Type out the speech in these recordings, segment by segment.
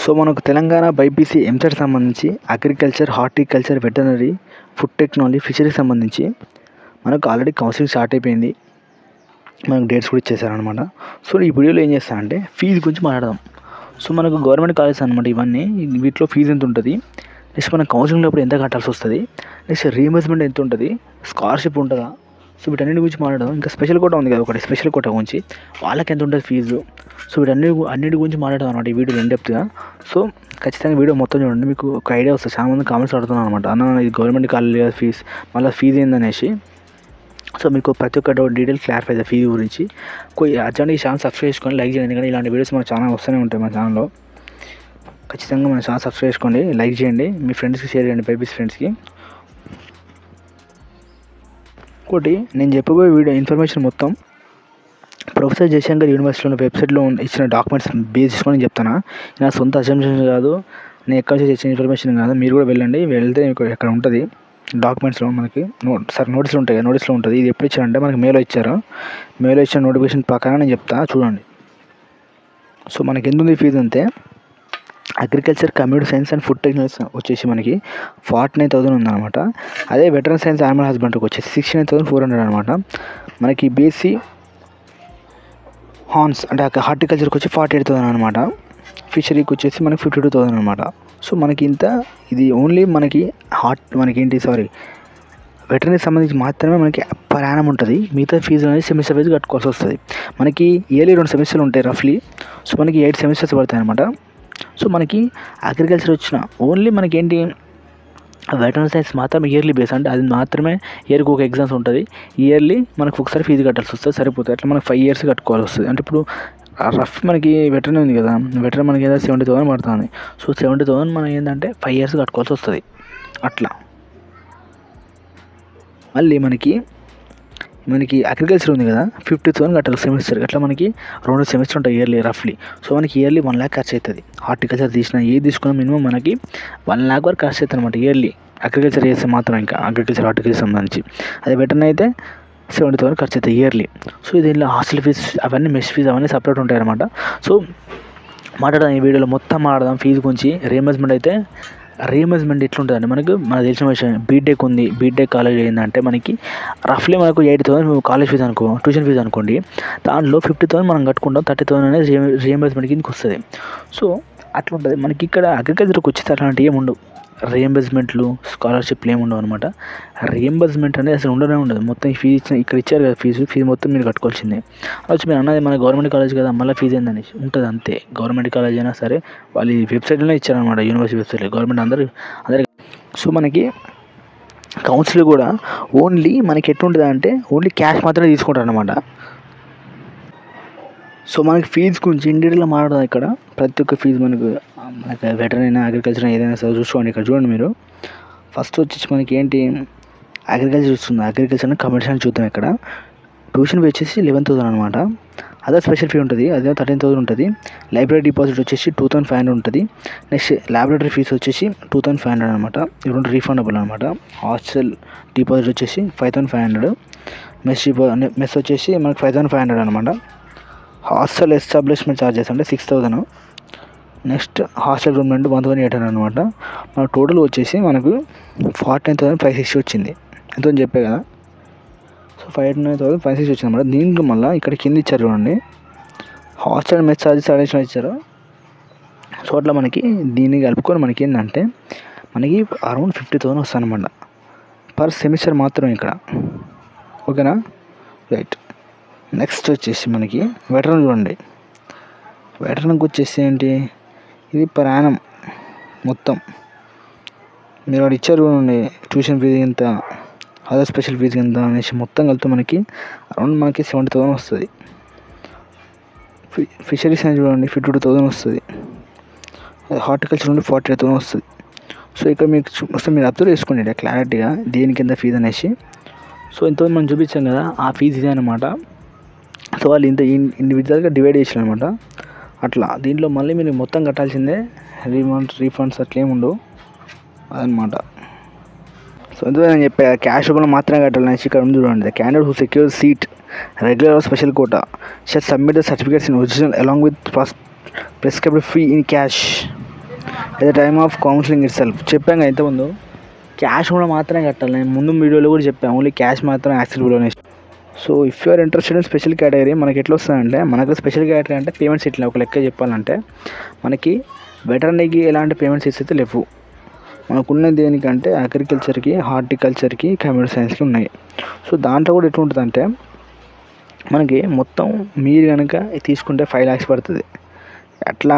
So మనకు Telangana BiPC EAMCET సంబంధించి agriculture, horticulture, veterinary, food technology, ఫిషరీకి సంబంధించి మనకు ఆల్రెడీ కౌన్సిలింగ్ స్టార్ట్ అయిపోయింది. మనకు డేట్స్ కూడా ఇచ్చేసారనమాట. సో ఈ వీడియోలో ఏం చేస్తానంటే ఫీజు గురించి మాట్లాడదాం. సో మనకు గవర్నమెంట్ కాలేజెస్ అనమాట ఇవన్నీ. వీటిలో ఫీజు ఎంత ఉంటుంది, నెక్స్ట్ మనం కౌన్సిలింగ్లో అప్పుడు ఎంత కట్టాల్సి వస్తుంది, నెక్స్ట్ రీయింబర్స్మెంట్ ఎంత ఉంటుంది, స్కాలర్షిప్ ఉంటుందా, సో వీటన్నిటి గురించి మాట్లాడదాం. ఇంకా స్పెషల్ కోటా ఉంది కదా ఒకటి, స్పెషల్ కోటా గురించి వాళ్ళకి ఎంత ఉంటుంది ఫీజు, సో అన్నిటి గురించి మాట్లాడదాం అనమాట ఈ వీడియో ఇన్డెప్త్గా. సో ఖచ్చితంగా వీడియో మొత్తం చూడండి, మీకు ఒక ఐడియా వస్తుంది. చాలా మంది కామెంట్స్ అడుగుతున్నాను అనమాట, అన్న ఇది గవర్నమెంట్ కాలేజ్ ఫీజు, మళ్ళీ ఫీజు ఏందనేసి. సో మీకు ప్రతి ఒక్క డీటెయిల్ క్లారిఫై అవుతుంది ఫీజు గురించి. అర్జెంట్గా ఈ ఛానల్ సబ్స్క్రైబ్ చేసుకొని లైక్ చేయండి, ఎందుకంటే ఇలాంటి వీడియోస్ మన ఛానల్ వస్తూనే ఉంటాయి. మన ఛానల్లో ఖచ్చితంగా మన ఛానల్ సబ్స్క్రైబ్ చేసుకోండి, లైక్ చేయండి, మీ ఫ్రెండ్స్కి షేర్ చేయండి, బైపీసీ ఫ్రెండ్స్కి. ఇంకోటి నేను చెప్పబోయే వీడియో ఇన్ఫర్మేషన్ మొత్తం ప్రొఫెసర్ జయశంకర్ యూనివర్సిటీలో వెబ్సైట్లో ఇచ్చిన డాక్యుమెంట్స్ బేస్ చేసుకొని చెప్తాను. నా సొంత అసంప్షన్ కాదు, నేను ఎక్కడి నుంచి ఇచ్చిన ఇన్ఫర్మేషన్ కాదు. మీరు కూడా వెళ్ళండి, వెళ్తే మీకు ఎక్కడ ఉంటుంది డాక్యుమెంట్స్లో మనకి నోటీసులు ఉంటాయి కదా, నోటీసులో ఉంటుంది. ఇది ఎప్పుడు ఇచ్చారంటే మనకి మేలో ఇచ్చారు. మేలో ఇచ్చిన నోటిఫికేషన్ ప్రకారం నేను చెప్తా చూడండి. సో మనకి ఎంత ఉంది ఫీజు అంతే. Agriculture, computer science and food technology వచ్చేసి మనకి 49,000 ఉందన్నమాట. అదే వెటరన్ సైన్స్, యానిమల్ హస్బెండరీకి వచ్చేసి 69,400 అనమాట. మనకి బీఎస్సీ హార్న్స్ అంటే హార్టికల్చర్కి వచ్చి 48,000 అనమాట. ఫిషరీకి వచ్చేసి మనకి 52,000 అనమాట. సో మనకి ఇంత, ఇది ఓన్లీ మనకి వెటర్నరీకి సంబంధించి మాత్రమే మనకి పర్ యానం ఉంటుంది. మిగతా ఫీజు అనేది సెమిస్టర్ వైజ్ కట్టుకోవాల్సి వస్తుంది. మనకి ఇయర్లీ 2 సెమిస్టర్లు ఉంటాయి రఫ్లీ. సో మనకి 8 సెమిస్టర్స్ పడతాయి అనమాట. సో మనకి అగ్రికల్చర్ వచ్చిన ఓన్లీ మనకి ఏంటి వెటర్నరీ సైన్స్ మాత్రమే ఇయర్లీ బేస్, అంటే అది మాత్రమే ఇయర్కి ఒక ఎగ్జామ్స్ ఉంటుంది. ఇయర్లీ మనకు ఒకసారి ఫీజు కట్టాల్సి వస్తుంది, సరిపోతుంది. అట్లా మనకు 5 years కట్టుకోవాల్సి వస్తుంది. అంటే ఇప్పుడు రఫ్ మనకి వెటర్నరీ ఉంది కదా, వెటర్నరీ మనకి ఏదో 70,000 పడుతుంది. సో 70,000 మనం ఏంటంటే 5 years కట్టుకోవాల్సి వస్తుంది. అట్లా మళ్ళీ మనకి అగ్రికల్చర్ ఉంది కదా, 50,000 కట్టాలి సెమిస్టర్. అట్లా మనకి 2 సెమిస్టర్ ఉంటాయి ఇయర్లీ రఫ్లీ. సో మనకి ఇయర్లీ 1 lakh ఖర్చు అవుతుంది. హార్టికల్చర్ తీసుకున్నా మినిమం మనకి 1 lakh వరకు ఖర్చు అవుతుంది అనమాట ఇయర్లీ. అగ్రికల్చర్ చేస్తే మాత్రం, ఇంకా అగ్రికల్చర్ హార్టికల్చర్ సంబంధించి. అదే వెటర్నరీ అయితే 70,000 ఖర్చు అవుతుంది ఇయర్లీ. సో దీనిలో హాస్టల్ ఫీజ్ అవన్నీ, మెస్ ఫీజ్ అవన్నీ సపరేట్ ఉంటాయి అనమాట. సో మాట్లాడదాం ఈ వీడియోలో మొత్తం మాట్లాడదాం ఫీజు గురించి. రీయింబర్స్మెంట్ ఎట్లుంటుందంటే మనకు తెలిసిన విషయం, బీటెక్ ఉంది. బీటెక్ కాలేజ్ ఏంటంటే మనకి రఫ్లీ మనకు 80,000 కాలేజ్ ఫీజు అనుకో, ట్యూషన్ ఫీజు అనుకోండి. దాంట్లో 50,000 మనం కట్టుకుంటాం, 30,000 అనేది రీయింబర్స్మెంట్ కిందకి వస్తుంది. సో అట్లా ఉంటుంది. మనకి ఇక్కడ అగ్రికల్చర్కి వచ్చేసి అట్లాంటివి ఏమి ఉండవు. రీయింబర్స్మెంట్లు, స్కాలర్షిప్లు ఏమి ఉండవు అనమాట. రీయింబర్స్మెంట్ అనేది అసలు ఉండదు. మొత్తం ఈ ఫీజు ఇక్కడ ఇచ్చారు కదా, ఫీజు మొత్తం మీరు కట్టుకోవాల్సిందే. వచ్చి మీరు అన్నది మన గవర్నమెంట్ కాలేజ్ కదా, మళ్ళీ ఫీజు ఏందని ఉంటుంది అంతే. గవర్నమెంట్ కాలేజ్ అయినా సరే వాళ్ళు ఈ వెబ్సైట్లోనే ఇచ్చారనమాట, యూనివర్సిటీ వెబ్సైట్లో. గవర్నమెంట్ అందరూ. సో మనకి కౌన్సిల్ కూడా ఓన్లీ మనకి ఎట్లుంటుంది అంటే ఓన్లీ క్యాష్ మాత్రమే తీసుకుంటారు అనమాట. సో మనకి ఫీజు గురించి ఇండివిజువల్గా మాట్లాడదాం. ఇక్కడ ప్రతి ఒక్క ఫీజు మనకు వెటర్నరీ అయినా, అగ్రికల్చర్ ఏదైనా సరే చూసుకోండి. ఇక్కడ చూడండి మీరు. ఫస్ట్ వచ్చేసి మనకి ఏంటి, అగ్రికల్చర్ చూస్తుంది. అగ్రికల్చర్ కమర్షియల్ చూద్దాం. ఇక్కడ ట్యూషన్ ఫీ వచ్చేసి 11,000 అనమాట. అదే స్పెషల్ ఫీ ఉంటుంది, అదే 13,000 ఉంటుంది. లైబ్రరీ డిపాజిట్ వచ్చేసి 2,500 ఉంటుంది. నెక్స్ట్ ల్యాబొరేటరీ ఫీజు వచ్చేసి 2,500 అనమాట. ఇవి రెండు రీఫండబుల్ అనమాట. హాస్టల్ డిపాజిట్ వచ్చేసి 5,500. మెస్ వచ్చేసి మనకి 5,500 అనమాట. హాస్టల్ ఎస్టాబ్లిష్మెంట్ ఛార్జెస్ అంటే 6,000. నెక్స్ట్ హాస్టల్ రూమ్ రెంట్ 1,800 అనమాట. మన టోటల్ వచ్చేసి మనకు 49,560 వచ్చింది. ఎంతో చెప్పే కదా. సో 49,560 వచ్చింది అనమాట. దీంట్లో మళ్ళీ ఇక్కడ కింద ఇచ్చారు చూడండి, హాస్టల్ మెస్ ఛార్జెస్ అడిషనల్ ఇచ్చారు. సో అట్లా మనకి దీన్ని కలుపుకొని మనకి ఏంటంటే మనకి అరౌండ్ 50,000 వస్తుంది అనమాట పర్ సెమిస్టర్ మాత్రం ఇక్కడ. ఓకేనా, రైట్. నెక్స్ట్ వచ్చేసి మనకి వెటరన్ చూడండి. వెటరన్కి వచ్చేసి ఏంటి, ఇది పర్ యానం మొత్తం మీరు వాడు ఇచ్చారు చూడండి, ట్యూషన్ ఫీజు ఎంత, అదర్ స్పెషల్ ఫీజు ఎంత అనేసి మొత్తం కలిపి మనకి అరౌండ్ మనకి 70,000 వస్తుంది. ఫిషరీస్ అని చూడండి 52,000 వస్తుంది. హార్టికల్చర్ నుండి 48,000 వస్తుంది. సో ఇక్కడ మీకు మీరు అబ్జర్వ్ చేసుకోండి క్లారిటీగా దేనికి ఎంత ఫీజు అనేసి. సో ఇంతమంది మనం చూపించాం కదా, ఆ ఫీజు ఇదే అనమాట. సో వాళ్ళు ఇండివిజువల్గా డివైడ్ చేసారు అనమాట. అట్లా దీంట్లో మళ్ళీ మీరు మొత్తం కట్టాల్సిందే, రీఫండ్స్ అట్లా ఏమి ఉండవు అదనమాట. సో ఎందుకు నేను చెప్పా క్యాష్ రూపంలో మాత్రమే కట్టాలనేసి. ఇక్కడ ఉంది చూడండి, the candidate who secure seat regular or special quota shall submit the certificates in original along with prescribed fee in cash. At the time of counselling itself చెప్పాం కదా ఇంతకుముందు, క్యాష్ కూడా మాత్రమే కట్టాలి. నేను ముందు వీడియోలో కూడా చెప్పాను, ఓన్లీ క్యాష్ మాత్రం accessible. So if you are interested in special category, మనకి ఎట్లా వస్తుందంటే, మనకు స్పెషల్ కేటగిరీ అంటే పేమెంట్స్ ఇట్లా ఒక లెక్క చెప్పాలంటే, మనకి వెటర్నరీకి ఎలాంటి పేమెంట్స్ ఇస్తే లేవు. మనకున్న దేనికంటే అగ్రికల్చర్కి, హార్టికల్చర్కి, కంప్యూటర్ సైన్స్కి ఉన్నాయి. సో దాంట్లో కూడా ఎట్లా ఉంటుందంటే, మనకి మొత్తం మీరు కనుక తీసుకుంటే 5 lakhs పడుతుంది. ఎట్లా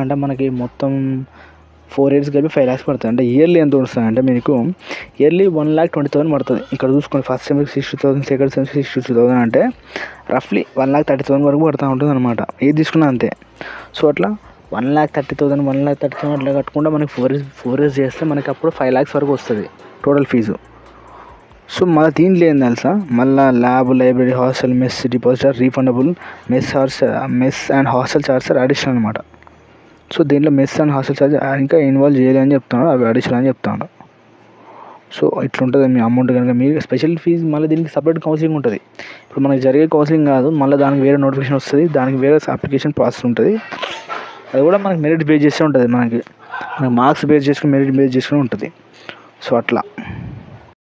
అంటే మనకి మొత్తం 4 years కలిపి 5 lakhs పడుతుంది. అంటే ఇయర్లీ ఎంత వస్తుంది అంటే మీకు ఇయర్లీ 1,20,000 పడుతుంది. ఇక్కడ చూసుకోండి, ఫస్ట్ సెమ్కి 60,000, సెకండ్ సెమ్కి 62,000 అంటే రఫ్లీ 1,30,000 వరకు పడుతూ ఉంటుంది అనమాట. ఏది తీసుకున్నా అంతే. సో అట్లా 1,30,000 అట్లా కట్టుకుంటే మనకి 4 years చేస్తే మనకి అప్పుడు 5 lakhs వరకు వస్తుంది టోటల్ ఫీజు. సో మళ్ళీ దీంట్లో ఏం తెలుసా, మళ్ళీ lab, library, hostel, mess, depositor, refundable, mess and hostel charges additional అనమాట. సో దీంట్లో మెస్ అండ్ హాస్టల్ చార్జ్ ఇంకా ఇన్వాల్వ్ చేయలేదు అని చెప్తున్నాడు, అవి అడిషనల్ అని చెప్తాను. సో ఇట్లుంటుంది మీ అమౌంట్ కనుక. మీరు స్పెషల్ ఫీజు మళ్ళీ దీనికి సపరేట్ కౌన్సిలింగ్ ఉంటుంది. ఇప్పుడు మనకి జరిగే కౌన్సిలింగ్ కాదు, మళ్ళీ దానికి వేరే నోటిఫికేషన్ వస్తుంది, దానికి వేరే అప్లికేషన్ ప్రాసెస్ ఉంటుంది. అది కూడా మనకి మెరిట్ బేస్ చేస్తూ ఉంటుంది. మనకి మార్క్స్ బేస్ చేసుకుని, మెరిట్ బేస్ చేసుకుని ఉంటుంది. సో అట్లా